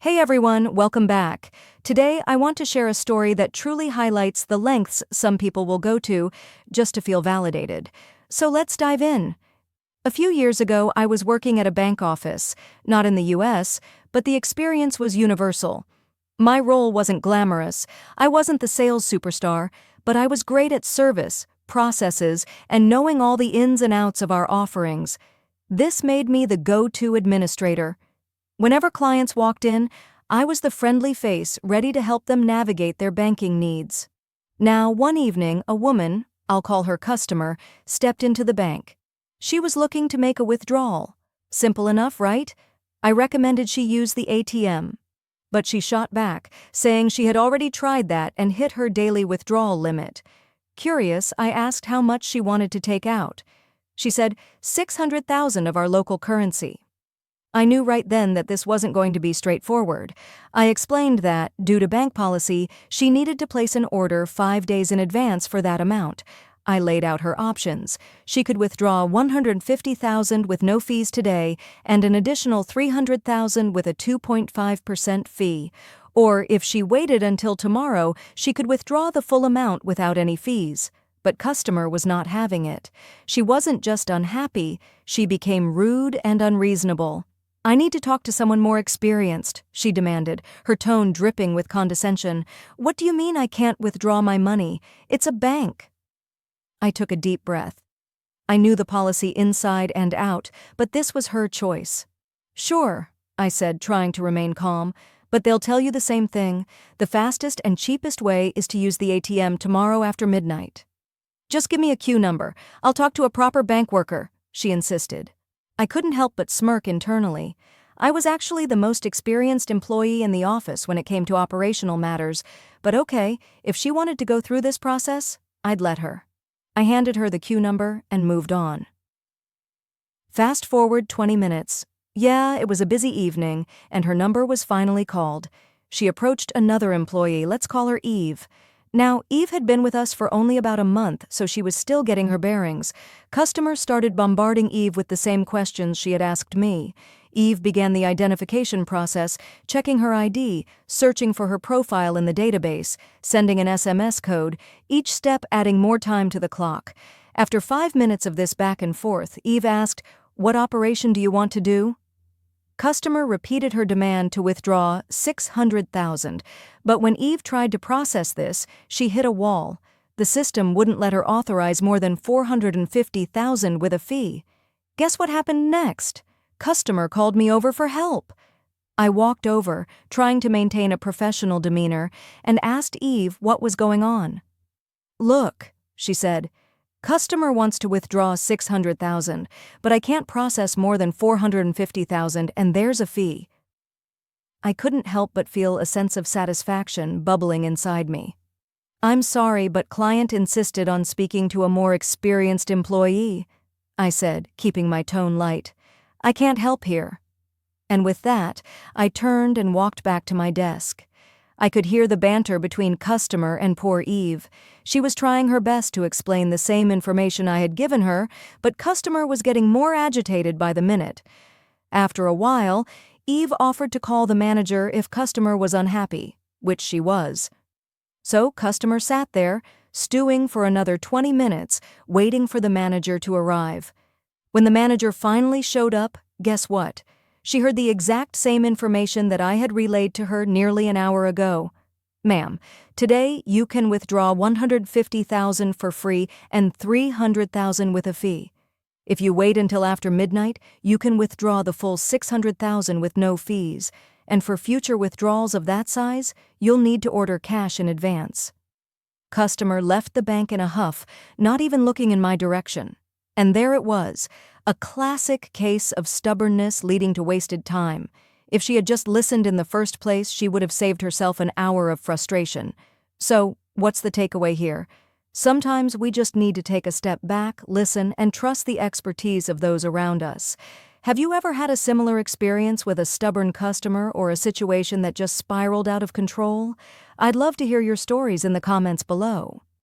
Hey everyone, welcome back. Today I want to share a story that truly highlights the lengths some people will go to just to feel validated. So let's dive in. A few years ago, I was working at a bank office, not in the US, but the experience was universal. My role wasn't glamorous. I wasn't the sales superstar, but I was great at service, processes, and knowing all the ins and outs of our offerings. This made me the go-to administrator. Whenever clients walked in, I was the friendly face ready to help them navigate their banking needs. Now, one evening, a woman, I'll call her customer, stepped into the bank. She was looking to make a withdrawal. Simple enough, right? I recommended she use the ATM. But she shot back, saying she had already tried that and hit her daily withdrawal limit. Curious, I asked how much she wanted to take out. She said, 600,000 of our local currency. I knew right then that this wasn't going to be straightforward. I explained that, due to bank policy, she needed to place an order 5 days in advance for that amount. I laid out her options. She could withdraw 150,000 with no fees today and an additional 300,000 with a 2.5% fee. Or if she waited until tomorrow, she could withdraw the full amount without any fees. But customer was not having it. She wasn't just unhappy, she became rude and unreasonable. I need to talk to someone more experienced, she demanded, her tone dripping with condescension. What do you mean I can't withdraw my money? It's a bank. I took a deep breath. I knew the policy inside and out, but this was her choice. Sure, I said, trying to remain calm, but they'll tell you the same thing. The fastest and cheapest way is to use the ATM tomorrow after midnight. Just give me a queue number. I'll talk to a proper bank worker, she insisted. I couldn't help but smirk internally. I was actually the most experienced employee in the office when it came to operational matters, but okay, if she wanted to go through this process, I'd let her. I handed her the queue number and moved on. Fast forward 20 minutes. Yeah, it was a busy evening, and her number was finally called. She approached another employee, let's call her Eve. Now, Eve had been with us for only about a month, so she was still getting her bearings. Customers started bombarding Eve with the same questions she had asked me. Eve began the identification process, checking her ID, searching for her profile in the database, sending an SMS code, each step adding more time to the clock. After 5 minutes of this back and forth, Eve asked, "What operation do you want to do?" Customer repeated her demand to withdraw 600,000, but when Eve tried to process this, she hit a wall. The system wouldn't let her authorize more than 450,000 with a fee. Guess what happened next? Customer called me over for help. I walked over, trying to maintain a professional demeanor, and asked Eve what was going on. "Look," she said, "customer wants to withdraw 600,000, but I can't process more than 450,000 and there's a fee." I couldn't help but feel a sense of satisfaction bubbling inside me. "I'm sorry, but client insisted on speaking to a more experienced employee," I said, keeping my tone light. "I can't help here." And with that, I turned and walked back to my desk. I could hear the banter between customer and poor Eve. She was trying her best to explain the same information I had given her, but customer was getting more agitated by the minute. After a while, Eve offered to call the manager if customer was unhappy, which she was. So customer sat there, stewing for another 20 minutes, waiting for the manager to arrive. When the manager finally showed up, guess what? She heard the exact same information that I had relayed to her nearly an hour ago. "Ma'am, today you can withdraw 150,000 for free and 300,000 with a fee. If you wait until after midnight, you can withdraw the full 600,000 with no fees, and for future withdrawals of that size, you'll need to order cash in advance." Customer left the bank in a huff, not even looking in my direction. And there it was, a classic case of stubbornness leading to wasted time. If she had just listened in the first place, she would have saved herself an hour of frustration. So, what's the takeaway here? Sometimes we just need to take a step back, listen, and trust the expertise of those around us. Have you ever had a similar experience with a stubborn customer or a situation that just spiraled out of control? I'd love to hear your stories in the comments below.